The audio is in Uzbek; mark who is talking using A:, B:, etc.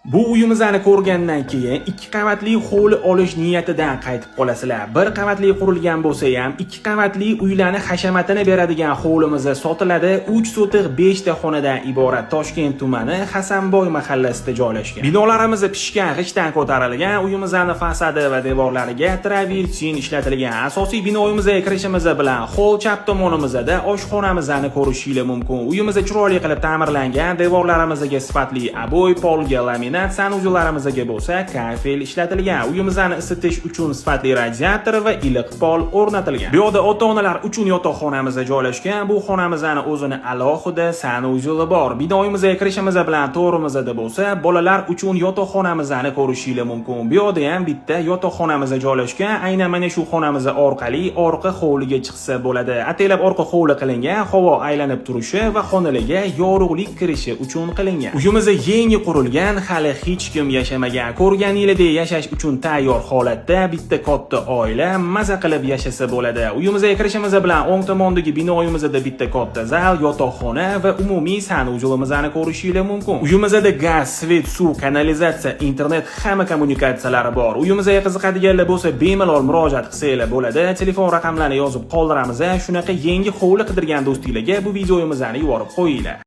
A: Bu uyimizni ko'rgandan keyin 2 qavatli hovli olish niyatidan qaytib qolasizlar. 1 qavatli qurilgan bo'lsa ham 2 qavatli uylarni hashamatini beradigan hovlimiz sotiladi. 3 sotiq 5 ta xonadan iborat Toshkent tumani Hasanboy mahallasida joylashgan. Binolarimiz pishgan g'ichdan ko'tarilgan, uyimizning fasadi va devorlariga travertin ishlatilgan. Asosiy binoyimizga kirishimiz bilan hol chap tomonimizda oshxonamizni ko'rishingiz mumkin. Uyimiz chiroyli qilib ta'mirlangan, devorlarimizga sifatli aboy, polga, laminat, sanuzellarimizga bo'lsa kafel ishlatilgan. Uyimizni isitish uchun sifatli radiator va iliq pol o'rnatilgan. Bu yerda ota-onalar uchun yotoqxonamiz joylashgan. Bu xonamizning o'zini alohida sanuzeli bor. Binoyimizga kirishimiz bilan to'g'rimizda bo'lsa, bolalar uchun yotoqxonamizni ko'rishingiz mumkin. Bu yerda ham bitta yotoqxonamiz joylashgan. Aynan mana shu xonamiz orqali orqa hovliga chiqsa bo'ladi. Ataylab orqa hovli qilingan, havo aylanib turishi va xonalarga yorug'lik kirishi uchun qilingan. Uyimiz yangi qurilgan, hali hech kim yashamagan. Ko'rganingizdek yashash uchun tayyor holatda bitta katta oila maza qilib yashasa bo'ladi. Uyimizga kirishimiz bilan o'ng tomondagi binoyimizda bitta katta zal, yotoqxona va umumiy sanuzelimizni ko'rishingiz mumkin. Uyimizda gaz, svet, suv, kanalizatsiya, internet hamma kommunikatsiyalari bor. Uyimizga qiziqadiganlar bo'lsa, bemalol murojaat qilsanglar bo'ladi. Telefon raqamlarini yozib qoldiramiz. Shunaqa yangi hovli qidirgan do'stinglarga bu videomizni yuborib qo'yinglar.